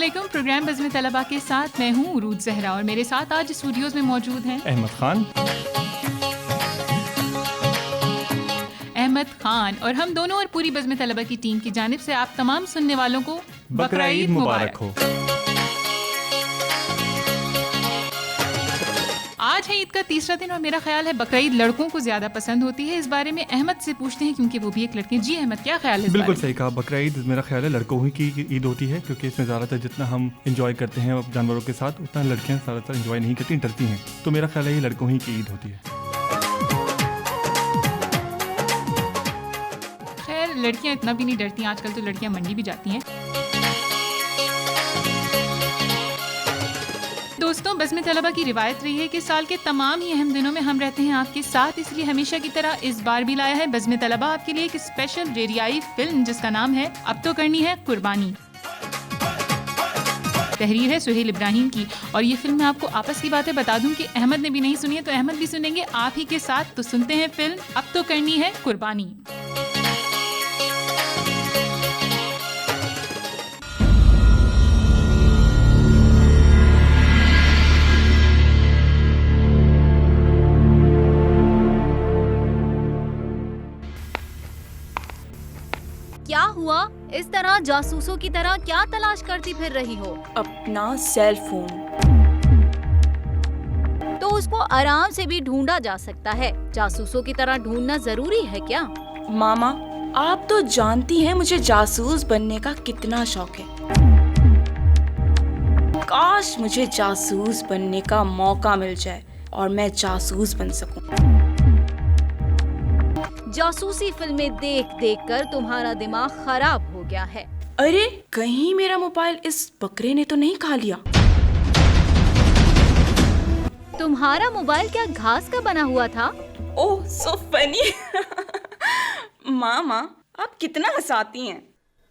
अस्सलामुअलैकुम। प्रोग्राम बज़्म तलबा के साथ मैं हूँ उरूज ज़हरा और मेरे साथ आज स्टूडियोज़ में मौजूद हैं अहमद खान और हम दोनों और पूरी बज़्म तलबा की टीम की जानिब से आप तमाम सुनने वालों को बकरा ईद मुबारक हो। आज है ईद का तीसरा दिन और मेरा ख्याल है बकरा ईद लड़कों को ज्यादा पसंद होती है। इस बारे में अहमद से पूछते हैं क्योंकि वो भी एक लड़के। जी अहमद, क्या ख्याल है? बिल्कुल सही कहा। बकरा ईद मेरा ख्याल है लड़कों ही की ईद होती है क्योंकि इसमें ज़्यादातर जितना हम इंजॉय करते हैं जानवरों के साथ उतना लड़कियां ज़्यादातर इंजॉय नहीं करती, डरती हैं। तो मेरा ख्याल है ये लड़कों ही की ईद होती है। खैर लड़कियां इतना भी नहीं डरती, आजकल तो लड़कियां मंडी भी जाती हैं। दोस्तों, बज़्म तलबा की रिवायत रही है कि साल के तमाम ही अहम दिनों में हम रहते हैं आपके साथ, इसलिए हमेशा की तरह इस बार भी लाया है बज़्म तलबा आपके लिए एक स्पेशल रेडियाई फिल्म जिसका नाम है अब तो करनी है कुर्बानी। तहरीर है सुहेल इब्राहिम की और ये फिल्म मैं आपको आपस की बातें बता दूं कि अहमद ने भी नहीं सुनी है तो अहमद भी सुनेंगे आप ही के साथ। तो सुनते हैं फिल्म अब तो करनी है कुर्बानी। क्या हुआ? इस तरह जासूसों की तरह क्या तलाश करती फिर रही हो? अपना सेल फोन। तो उसको आराम से भी ढूंढा जा सकता है, जासूसों की तरह ढूंढना जरूरी है क्या? मामा, आप तो जानती हैं मुझे जासूस बनने का कितना शौक है। काश मुझे जासूस बनने का मौका मिल जाए और मैं जासूस बन सकूं। जासूसी फिल्में देख देख कर तुम्हारा दिमाग खराब हो गया है। अरे कहीं मेरा मोबाइल इस बकरे ने तो नहीं खा लिया? तुम्हारा मोबाइल क्या घास का बना हुआ था? ओह सो फनी। मामा, आप कितना हंसाती हैं।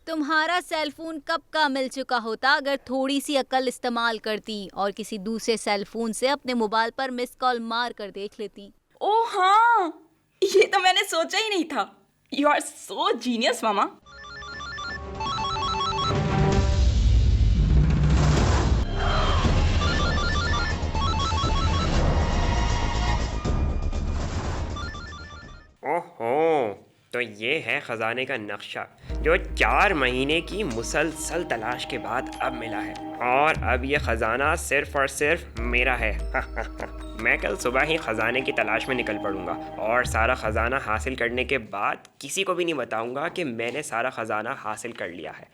तुम्हारा सेल फोन कब का मिल चुका होता अगर थोड़ी सी अकल इस्तेमाल करती और किसी दूसरे सेल फोन से अपने मोबाइल पर मिस कॉल मार कर देख लेती। ओह हाँ, ये तो मैंने सोचा ही नहीं था। यू आर सो जीनियस मामा। ओहो, तो ये है खजाने का नक्शा जो 4 महीने की मुसलसल तलाश के बाद अब मिला है और अब ये खजाना सिर्फ और सिर्फ मेरा है। मैं कल सुबह ही खजाने की तलाश में निकल पड़ूंगा और सारा खजाना हासिल करने के बाद किसी को भी नहीं बताऊंगा कि मैंने सारा खजाना हासिल कर लिया है।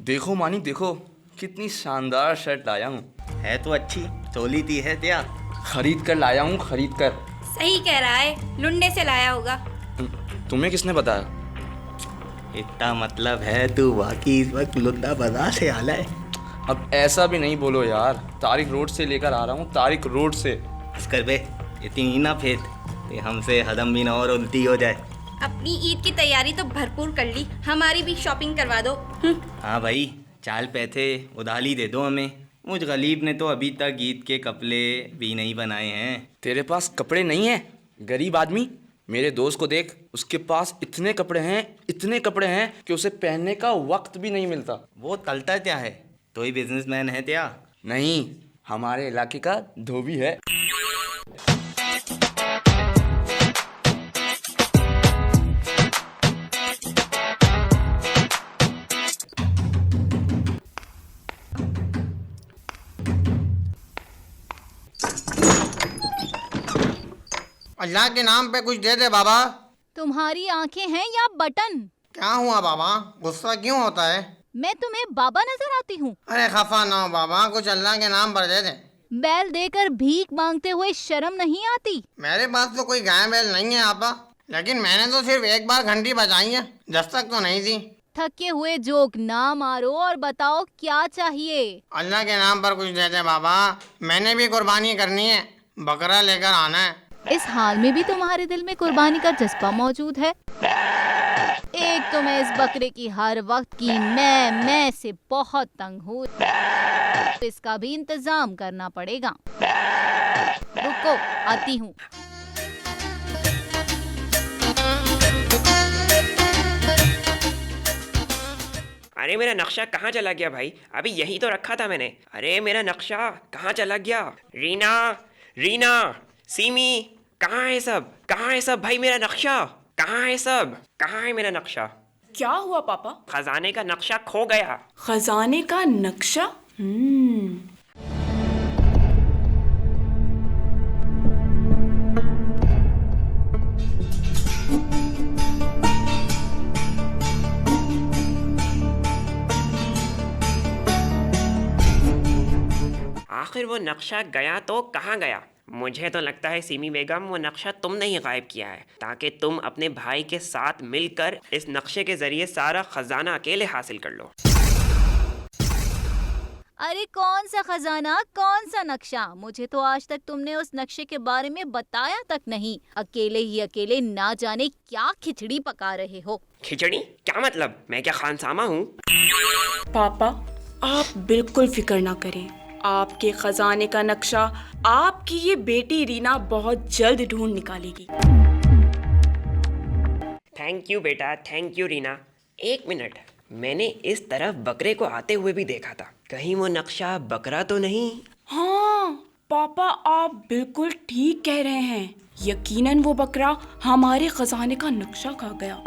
देखो मानी, देखो कितनी शानदार शर्ट लाया हूँ। है तो अच्छी, चोली थी है क्या? खरीद कर लाया हूँ, खरीद कर। सही कह रहा है, लुंडे से लाया होगा। तुम्हें किसने बताया? इतना मतलब है तू वाकई इस वक्त लुंडा बाजार से आला है। अब ऐसा भी नहीं बोलो यार, तारिक रोड से लेकर आ रहा हूँ, तारिक रोड से। कर बे, इतनी ना फेंक कि हमसे हदम भी ना और उल्टी हो जाए। अपनी ईद की तैयारी तो भरपूर कर ली, हमारी भी शॉपिंग करवा दो। हाँ भाई, चाल पैसे उधारी दे दो हमें। मुझ गरीब ने तो अभी तक ईद के कपड़े भी नहीं बनाए हैं। तेरे पास कपड़े नहीं है गरीब आदमी? मेरे दोस्त को देख, उसके पास इतने कपड़े हैं कि उसे पहनने का वक्त भी नहीं मिलता। वो तलता क्या है? तो ही बिजनेसमैन है क्या? नहीं, हमारे इलाके का धोबी है। अल्लाह के नाम पे कुछ दे दे बाबा। तुम्हारी आंखें हैं या बटन? क्या हुआ बाबा, गुस्सा क्यों होता है? मैं तुम्हें बाबा नजर आती हूँ? अरे खफा ना हो बाबा, कुछ अल्लाह के नाम पर दे दे। बैल देकर भीख मांगते हुए शर्म नहीं आती? मेरे पास तो कोई गाय बैल नहीं है आपा, लेकिन मैंने तो सिर्फ एक बार घंटी बजाई है, दस्तक तो नहीं दी। थके हुए जोक ना मारो और बताओ क्या चाहिए? अल्लाह के नाम पर कुछ दे दे बाबा, मैंने भी कुर्बानी करनी है, बकरा लेकर आना है। इस हाल में भी तुम्हारे दिल में कुर्बानी का जज्बा मौजूद है? एक तो मैं इस बकरे की हर वक्त की मैं से बहुत तंग हूँ, तो इसका भी इंतजाम करना पड़ेगा। रुको, आती हूँ। अरे मेरा नक्शा कहाँ चला गया भाई? अभी यही तो रखा था मैंने। अरे मेरा नक्शा कहाँ चला गया? रीना, रीना, सीमी, कहाँ है सब? कहाँ है सब भाई? मेरा नक्शा कहाँ है सब? कहाँ है मेरा नक्शा? क्या हुआ पापा? खजाने का नक्शा खो गया। खजाने का नक्शा? आखिर वो नक्शा गया तो कहाँ गया? मुझे तो लगता है सीमी बेगम, वो नक्शा तुमने ही गायब किया है ताकि तुम अपने भाई के साथ मिलकर इस नक्शे के जरिए सारा खजाना अकेले हासिल कर लो। अरे कौन सा खजाना, कौन सा नक्शा? मुझे तो आज तक तुमने उस नक्शे के बारे में बताया तक नहीं। अकेले ही अकेले ना जाने क्या खिचड़ी पका रहे हो। खिचड़ी? क्या मतलब? मैं क्या खानसामा हूँ? पापा आप बिल्कुल फिक्र ना करें, आपके खजाने का नक्शा आपकी ये बेटी रीना बहुत जल्द ढूंढ निकालेगी। थैंक यू बेटा, थैंक यू रीना। एक मिनट, मैंने इस तरफ बकरे को आते हुए भी देखा था। कहीं वो नक्शा बकरा तो नहीं? हाँ पापा आप बिल्कुल ठीक कह रहे हैं, यकीनन वो बकरा हमारे खजाने का नक्शा खा गया।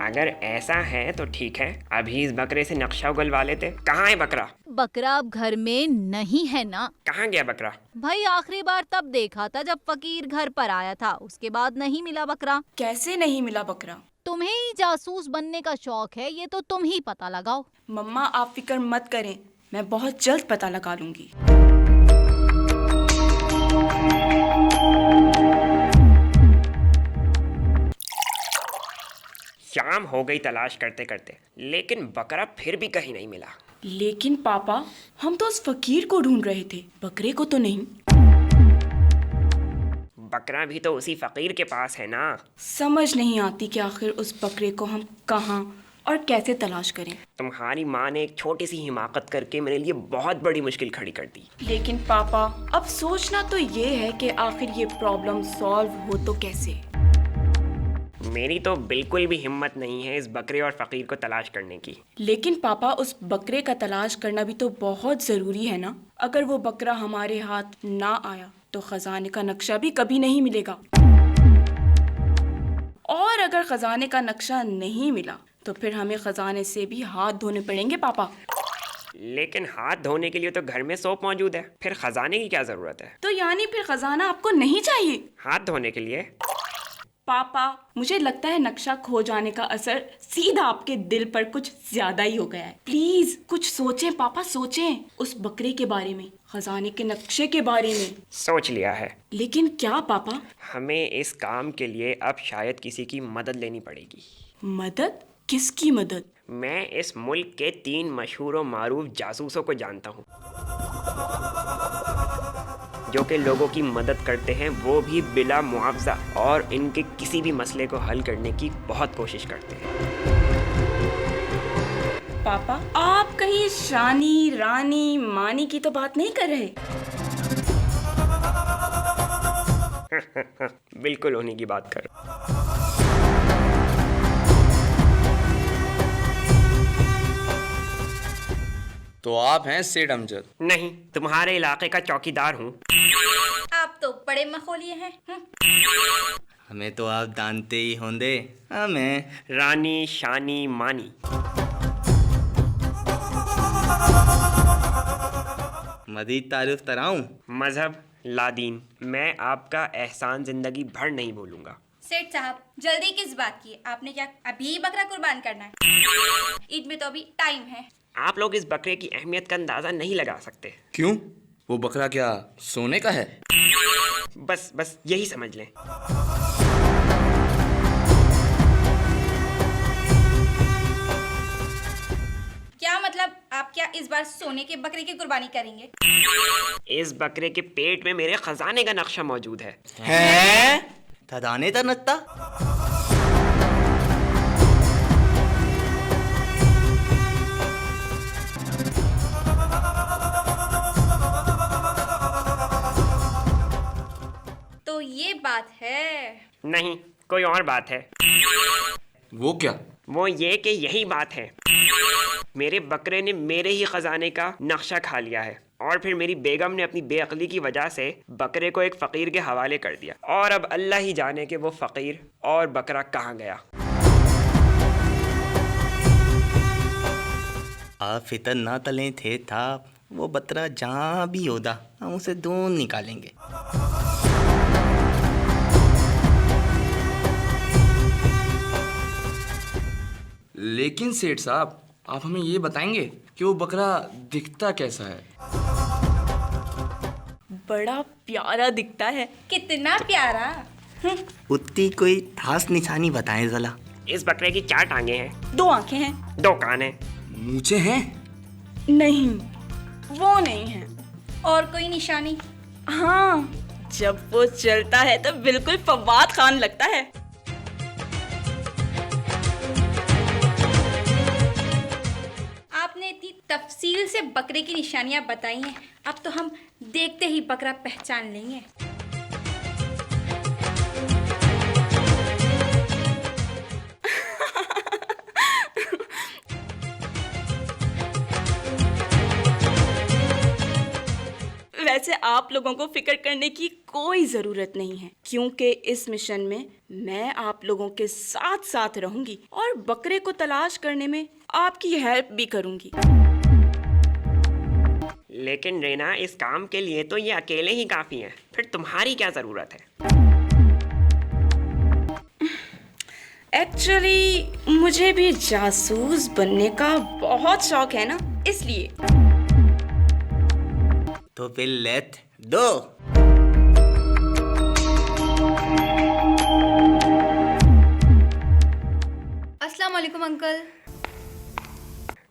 अगर ऐसा है तो ठीक है, अभी इस बकरे से नक्शा उगलवा लेते। कहाँ है बकरा? बकरा अब घर में नहीं है ना। कहाँ गया बकरा? भाई आखिरी बार तब देखा था जब फकीर घर पर आया था, उसके बाद नहीं मिला बकरा। कैसे नहीं मिला बकरा? तुम्हें ही जासूस बनने का शौक है, ये तो तुम ही पता लगाओ। मम्मा आप फिक्र मत करें, मैं बहुत जल्द पता लगा लूंगी। शाम हो गई तलाश करते करते, लेकिन बकरा फिर भी कहीं नहीं मिला। लेकिन पापा हम तो उस फकीर को ढूंढ रहे थे, बकरे को तो नहीं। बकरा भी तो उसी फकीर के पास है ना। समझ नहीं आती कि आखिर उस बकरे को हम कहाँ और कैसे तलाश करें। तुम्हारी माँ ने एक छोटी सी हिमाकत करके मेरे लिए बहुत बड़ी मुश्किल खड़ी कर दी। लेकिन पापा अब सोचना तो ये है कि आखिर ये प्रॉब्लम सॉल्व हो तो कैसे। मेरी तो बिल्कुल भी हिम्मत नहीं है इस बकरे और फकीर को तलाश करने की। लेकिन पापा उस बकरे का तलाश करना भी तो बहुत जरूरी है ना। अगर वो बकरा हमारे हाथ ना आया तो खजाने का नक्शा भी कभी नहीं मिलेगा, और अगर खजाने का नक्शा नहीं मिला तो फिर हमें खजाने से भी हाथ धोने पड़ेंगे पापा। लेकिन हाथ धोने के लिए तो घर में सोप मौजूद है, फिर खजाने की क्या जरूरत है? तो यानी फिर खजाना आपको नहीं चाहिए? हाथ धोने के लिए? पापा मुझे लगता है नक्शा खो जाने का असर सीधा आपके दिल पर कुछ ज्यादा ही हो गया है। प्लीज कुछ सोचें पापा, सोचें उस बकरे के बारे में, खजाने के नक्शे के बारे में। सोच लिया है। लेकिन क्या पापा? हमें इस काम के लिए अब शायद किसी की मदद लेनी पड़ेगी। मदद? किसकी मदद? मैं इस मुल्क के 3 मशहूर और मारूफ जासूसों को जानता हूँ, जो कि लोगों की मदद करते हैं, वो भी बिला मुआवजा, और इनके किसी भी मसले को हल करने की बहुत कोशिश करते हैं। पापा आप कहीं शानी, रानी, मानी की तो बात नहीं कर रहे? बिल्कुल उन्हीं की बात कर। तो आप हैं सेठ अमजद? नहीं, तुम्हारे इलाके का चौकीदार हूँ। आप तो बड़े मखौलिए हैं। हमें तो आप जानते ही होंगे। हमें रानी, शानी, मानी। मजीद तारीफ कराऊं? मजहब लादीन। मैं आपका एहसान जिंदगी भर नहीं भूलूंगा। सेठ साहब जल्दी किस बात की? आपने क्या अभी बकरा कुर्बान करना है? ईद में तो अभी टाइम है। आप लोग इस बकरे की अहमियत का अंदाजा नहीं लगा सकते। क्यों? वो बकरा क्या सोने का है? बस यही समझ लें। क्या मतलब? आप क्या इस बार सोने के बकरे की कुर्बानी करेंगे? इस बकरे के पेट में मेरे खजाने का नक्शा मौजूद है। हैं? खजाने का नक्शा? तो ये बात है। नहीं, कोई और बात है। वो क्या? वो ये कि यही बात है, मेरे बकरे ने मेरे ही खजाने का नक्शा खा लिया है और फिर मेरी बेगम ने अपनी बेअक्ली की वजह से बकरे को एक फ़कीर के हवाले कर दिया और अब अल्लाह ही जाने कि वो फ़कीर और बकरा कहाँ गया। आप फितर ना तले थे था, वो बतरा जहाँ भी होता हम उसे ढूंढ निकालेंगे। लेकिन सेठ साहब, आप हमें ये बताएंगे कि वो बकरा दिखता कैसा है? बड़ा प्यारा दिखता है। कितना प्यारा। उतनी कोई खास निशानी बताएं जला। इस बकरे की 4 टांगे हैं, 2 आंखें हैं, 2 कान हैं। मूंछें हैं? नहीं वो नहीं है। और कोई निशानी? हाँ, जब वो चलता है तो बिल्कुल फवाद खान लगता है। आपने इतनी तफसील से बकरे की निशानियां बताई हैं, अब तो हम देखते ही बकरा पहचान लेंगे। वैसे आप लोगों को फिक्र करने की कोई ज़रूरत नहीं है, क्योंकि इस मिशन में मैं आप लोगों के साथ साथ रहूंगी और बकरे को तलाश करने में आपकी हेल्प भी करूंगी। लेकिन रेना, इस काम के लिए तो ये अकेले ही काफ़ी हैं, फिर तुम्हारी क्या ज़रूरत है? एक्चुअली मुझे भी जासूस बनने का बहुत शौक है ना, इसलिए। तो फिर लेट दो। अस्सलाम वालेकुम अंकल।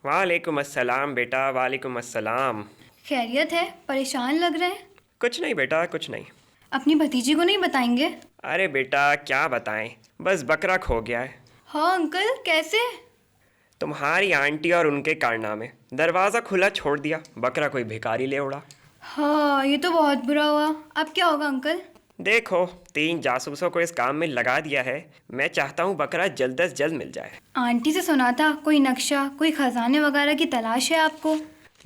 वालेकुम अस्सलाम बेटा, वालेकुम अस्सलाम। खैरियत है? परेशान लग रहे हैं। कुछ नहीं बेटा, कुछ नहीं। अपनी भतीजी को नहीं बताएंगे? अरे बेटा क्या बताएं, बस बकरा खो गया है। हाँ अंकल, कैसे? तुम्हारी आंटी और उनके कारनामे, दरवाज़ा खुला छोड़ दिया, बकरा कोई भिखारी ले उड़ा। हाँ, ये तो बहुत बुरा हुआ। अब क्या होगा अंकल? देखो, 3 जासूसों को इस काम में लगा दिया है, मैं चाहता हूँ बकरा जल्द से जल्द मिल जाए। आंटी से सुना था कोई नक्शा, कोई खजाने वगैरह की तलाश है आपको।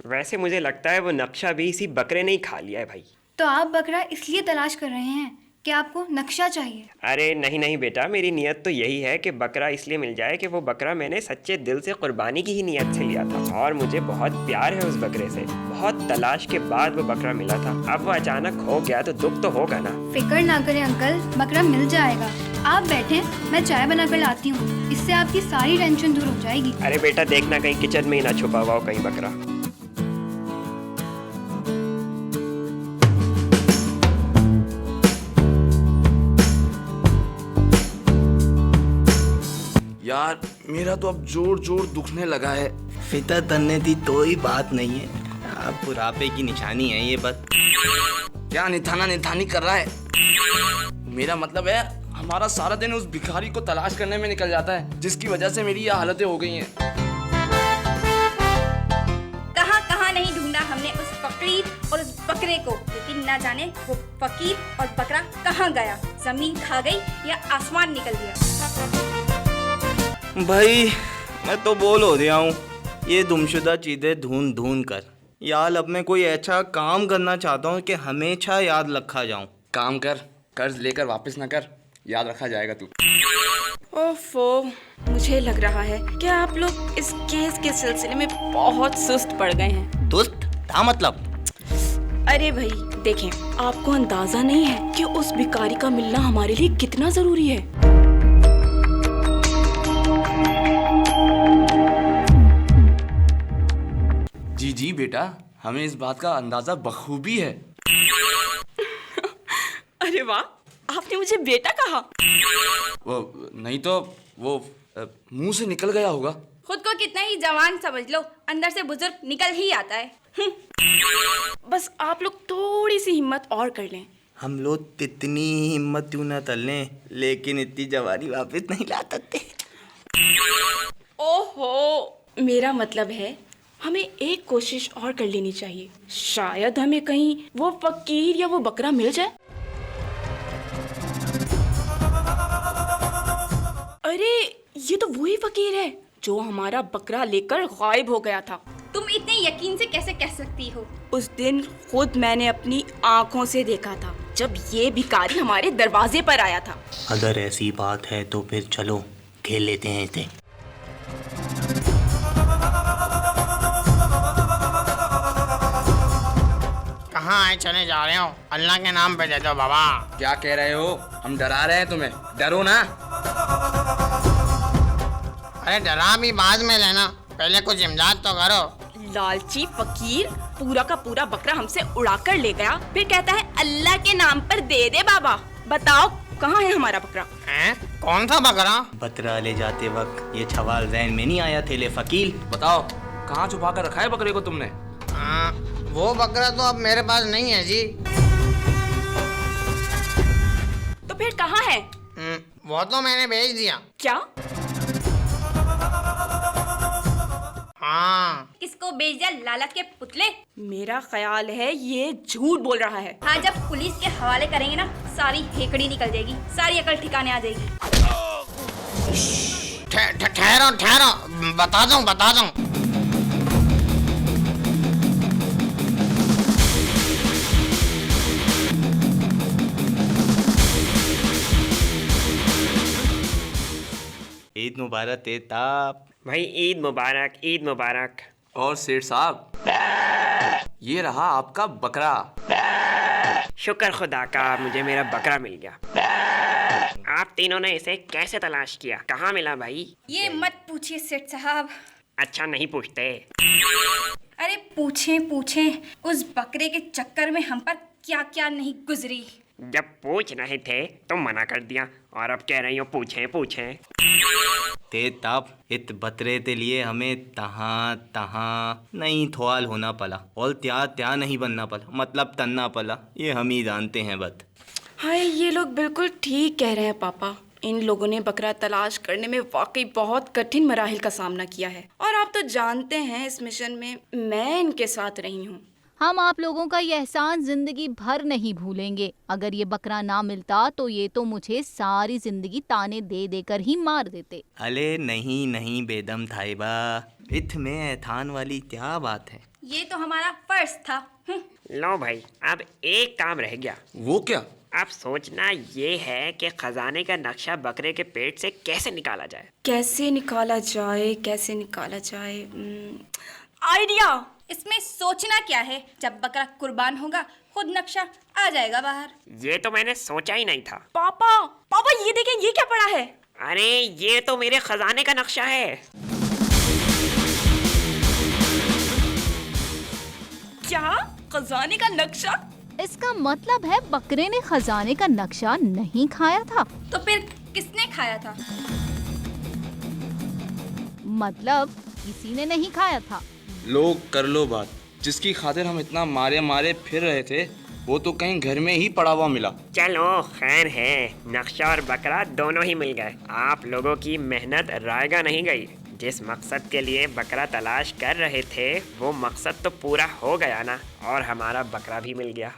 वैसे मुझे लगता है वो नक्शा भी इसी बकरे ने ही खा लिया है भाई। तो आप बकरा इसलिए तलाश कर रहे हैं कि आपको नक्शा चाहिए? अरे नहीं नहीं बेटा, मेरी नीयत तो यही है कि बकरा इसलिए मिल जाए कि वो बकरा मैंने सच्चे दिल से कुर्बानी की ही नीयत से लिया था और मुझे बहुत प्यार है उस बकरे से। बहुत तलाश के बाद वो बकरा मिला था, अब वो अचानक खो गया तो दुख तो होगा ना। फिक्र ना करें अंकल, बकरा मिल जाएगा। आप बैठे, मैं चाय बना कर लाती हूँ, इससे आपकी सारी टेंशन दूर हो जाएगी। अरे बेटा देखना कहीं किचन में ही ना छुपा हुआ हो कहीं बकरा। यार, मेरा तो अब जोर जोर दुखने लगा है। फितर तनने दी तो ही बात नहीं है, आप बुढ़ापे की निशानी है ये बस। क्या निथाना निथानी कर रहा है? मेरा मतलब है हमारा सारा दिन उस भिखारी को तलाश करने में निकल जाता है, जिसकी वजह से मेरी ये हालतें हो गई हैं। कहाँ कहाँ नहीं ढूंढा हमने उस फकीर और उस बकरे को, लेकिन ना जाने वो फकीर और बकरा कहाँ गया। जमीन खा गई या आसमान निकल गया। भाई मैं तो बोल हो गया हूँ, ये गुमशुदा चीज़ें ढूंढ ढूंढ कर। यार अब मैं कोई ऐसा काम करना चाहता हूँ कि हमेशा याद रखा जाऊँ। काम कर, कर्ज लेकर वापस ना कर, याद रखा जाएगा तू। ओफो, मुझे लग रहा है कि आप लोग इस केस के सिलसिले में बहुत सुस्त पड़ गए हैं। दोस्त क्या मतलब? अरे भाई देखें, आपको अंदाजा नहीं है कि उस भिखारी का मिलना हमारे लिए कितना जरूरी है। जी जी बेटा, हमें इस बात का अंदाजा बखूबी है। अरे वाह, आपने मुझे बेटा कहा। वो नहीं तो वो मुंह से निकल गया होगा। खुद को कितना ही जवान समझ लो, अंदर से बुजुर्ग निकल ही आता है। बस आप लोग थोड़ी सी हिम्मत और कर लें। हम लोग इतनी हिम्मत क्यों ना कर लें, लेकिन इतनी जवानी वापस नहीं ला सकते। ओहो, मेरा मतलब है हमें एक कोशिश और कर लेनी चाहिए, शायद हमें कहीं वो फकीर या वो बकरा मिल जाए। अरे ये तो वही फकीर है जो हमारा बकरा लेकर गायब हो गया था। तुम इतने यकीन से कैसे कह सकती हो? उस दिन खुद मैंने अपनी आंखों से देखा था जब ये भिखारी हमारे दरवाजे पर आया था। अगर ऐसी बात है तो फिर चलो खेल लेते हैं इसे। कहाँ आए चले जा रहे हो? अल्लाह के नाम पे दे दो बाबा। क्या कह रहे हो? हम डरा रहे हैं तुम्हें, डरो ना। अरे डरा भी बाद में लेना, पहले कुछ इमदाद तो करो। लालची फकीर पूरा का पूरा बकरा हमसे उड़ा कर ले गया, फिर कहता है अल्लाह के नाम पर दे दे बाबा। बताओ कहाँ है हमारा बकरा? हैं? कौन सा बकरा? बकरा ले जाते वक्त ये सवाल ज़हन में नहीं आया थे ले फकील? बताओ कहाँ छुपा कर रखा है बकरे को तुमने? वो बकरा तो अब मेरे पास नहीं है जी। तो फिर कहाँ है? वो तो मैंने भेज दिया। क्या? हाँ। किसको भेज दिया? लालच के पुतले। मेरा ख्याल है ये झूठ बोल रहा है। हाँ, जब पुलिस के हवाले करेंगे ना, सारी हेकड़ी निकल जाएगी, सारी अकल ठिकाने आ जाएगी। ठहरो ठहरो, बता दूं। ईद मुबारक तेताब। भाई ईद मुबारक, ईद मुबारक। और सेठ साहब, ये रहा आपका बकरा। शुक्र खुदा का मुझे मेरा बकरा मिल गया। आप तीनों ने इसे कैसे तलाश किया? कहाँ मिला भाई? ये मत पूछिए सेठ साहब। अच्छा नहीं पूछते? अरे पूछें, उस बकरे के चक्कर में हम पर क्या क्या नहीं गुजरी। जब पूछ रहे थे तो मना कर दिया और अब कह रही हो पूछें। तेताब इत बतरे के लिए हमें तहाँ नहीं थवाल होना पड़ा और त्या नहीं बनना पड़ा, मतलब तन्ना पड़ा। ये हम ही जानते हैं बत। हाय, ये लोग बिल्कुल ठीक कह रहे हैं पापा। इन लोगों ने बकरा तलाश करने में वाकई बहुत कठिन मराहिल का सामना किया है और आप तो जानते हैं इस मिशन में मैं इनके साथ रही हूँ। हम आप लोगों का ये एहसान जिंदगी भर नहीं भूलेंगे। अगर ये बकरा ना मिलता तो ये तो मुझे सारी जिंदगी ताने दे देकर ही मार देते। अले नहीं बेदम थाइबा, इत में एहसान वाली क्या बात है? ये तो हमारा फर्ज था। लो भाई, अब एक काम रह गया। वो क्या? अब सोचना ये है कि खजाने का नक्शा बकरे के पेट से कैसे निकाला जाए। कैसे निकाला जाए? आइडिया। इसमें सोचना क्या है, जब बकरा कुर्बान होगा खुद नक्शा आ जाएगा बाहर। ये तो मैंने सोचा ही नहीं था। पापा ये देखें, ये क्या पड़ा है? अरे ये तो मेरे खजाने का नक्शा है। क्या? खजाने का नक्शा? इसका मतलब है बकरे ने खजाने का नक्शा नहीं खाया था। तो फिर किसने खाया था? मतलब किसी ने नहीं खाया था। लोग कर लो बात। जिसकी खातिर हम इतना मारे फिर रहे थे वो तो कहीं घर में ही पड़ा हुआ मिला। चलो खैर है, नक्शा और बकरा दोनों ही मिल गए। आप लोगों की मेहनत रायगा नहीं गई। जिस मकसद के लिए बकरा तलाश कर रहे थे वो मकसद तो पूरा हो गया ना, और हमारा बकरा भी मिल गया।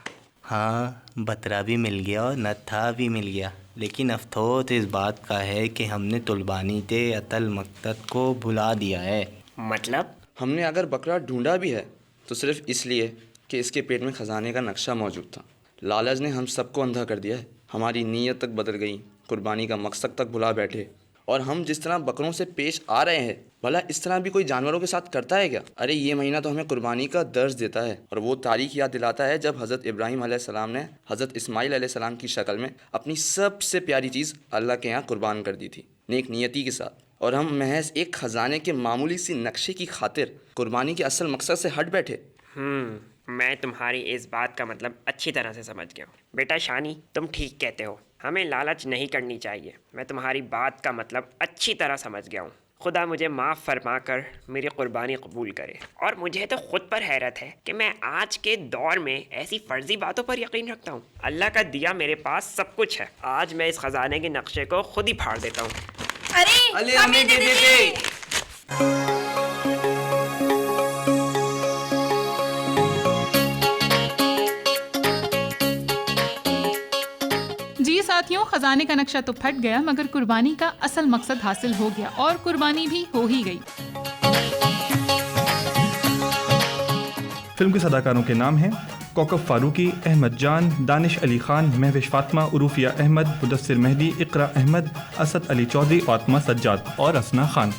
हाँ, बतरा भी मिल गया और नत्था भी मिल गया, लेकिन अफसोस इस बात का है कि हमने तुलबानी के अतल मकसद को भुला दिया है। मतलब? हमने अगर बकरा ढूंढा भी है तो सिर्फ इसलिए कि इसके पेट में खजाने का नक्शा मौजूद था। लालच ने हम सबको अंधा कर दिया है। हमारी नीयत तक बदल गई, कुर्बानी का मकसद तक भुला बैठे। और हम जिस तरह बकरों से पेश आ रहे हैं, भला इस तरह भी कोई जानवरों के साथ करता है क्या? अरे ये महीना तो हमें कुर्बानी का दर्ज देता है और वो तारीख याद दिलाता है जब हज़रत इब्राहीम अलैहिस्सलाम ने हज़रत इस्माइल अलैहिस्सलाम की शक्ल में अपनी सबसे प्यारी चीज़ अल्लाह के यहाँ कुर्बान कर दी थी, नेक नियति के साथ। और हम महज एक खजाने के मामूली सी नक्शे की खातिर कुर्बानी के असल मकसद से हट बैठे। मैं तुम्हारी इस बात का मतलब अच्छी तरह से समझ गया हूँ। बेटा शानी, तुम ठीक कहते हो, हमें लालच नहीं करनी चाहिए। मैं तुम्हारी बात का मतलब अच्छी तरह समझ गया हूँ। खुदा मुझे माफ़ फरमा कर मेरी कुर्बानी कबूल करे। और मुझे तो खुद पर हैरत है कि मैं आज के दौर में ऐसी फर्जी बातों पर यकीन रखता हूँ। अल्लाह का दिया मेरे पास सब कुछ है। आज मैं इस खजाने के नक्शे को खुद ही फाड़ देता हूँ। अरे हमें दे देते। जी साथियों, खजाने का नक्शा तो फट गया, मगर कुर्बानी का असल मकसद हासिल हो गया और कुर्बानी भी हो ही गई। फिल्म के अदाकारों के नाम हैं कौकब फारूकी, अहमद जान, दानिश अली खान, महविश फातिमा, उरूफिया अहमद, मुदस्सिर मेहदी, इकरा अहमद, असद अली चौधरी, फातिमा सज्जाद और असना खान।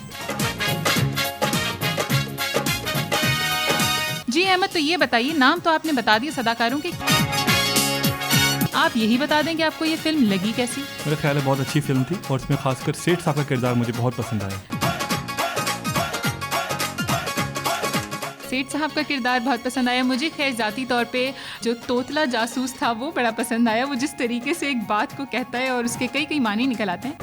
जी अहमद, तो ये बताइए, नाम तो आपने बता दिए अदाकारों के, आप यही बता दें कि आपको ये फिल्म लगी कैसी? मेरा ख्याल है बहुत अच्छी फिल्म थी और इसमें खासकर सेठ साहब का किरदार मुझे बहुत पसंद आया। सेठ साहब का किरदार बहुत पसंद आया मुझे। खैर ज़ाती तौर पे जो तोतला जासूस था वो बड़ा पसंद आया। वो जिस तरीके से एक बात को कहता है और उसके कई कई मानी निकल आते हैं।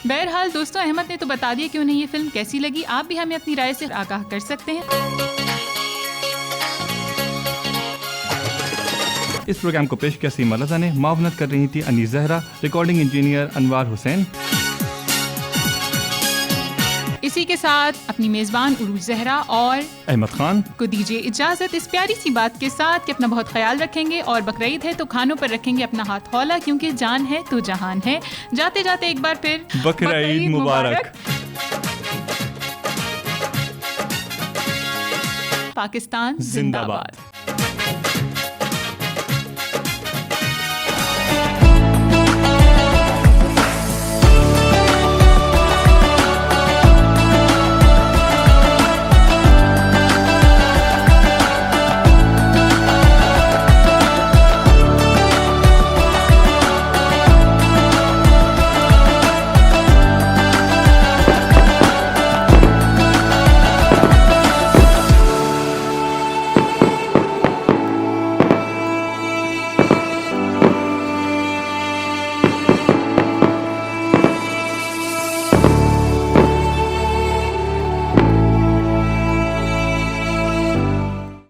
बहरहाल दोस्तों, अहमद ने तो बता दिया कि उन्हें ये फिल्म कैसी लगी। आप भी हमें अपनी राय से आगाह कर सकते हैं। इस प्रोग्राम को पेश किया सीमा लजा ने, मावनत कर रही थी अनीस जहरा, रिकॉर्डिंग इंजीनियर अनवार हुसैन। इसी के साथ अपनी मेजबान उरूज जहरा और अहमद खान को दीजिए इजाजत इस प्यारी सी बात के साथ कि अपना बहुत ख्याल रखेंगे और बकरीद है तो खानों पर रखेंगे अपना हाथ हौला, क्योंकि जान है तो जहान है। जाते जाते एक बार फिर बकरीद मुबारक। पाकिस्तान जिंदाबाद।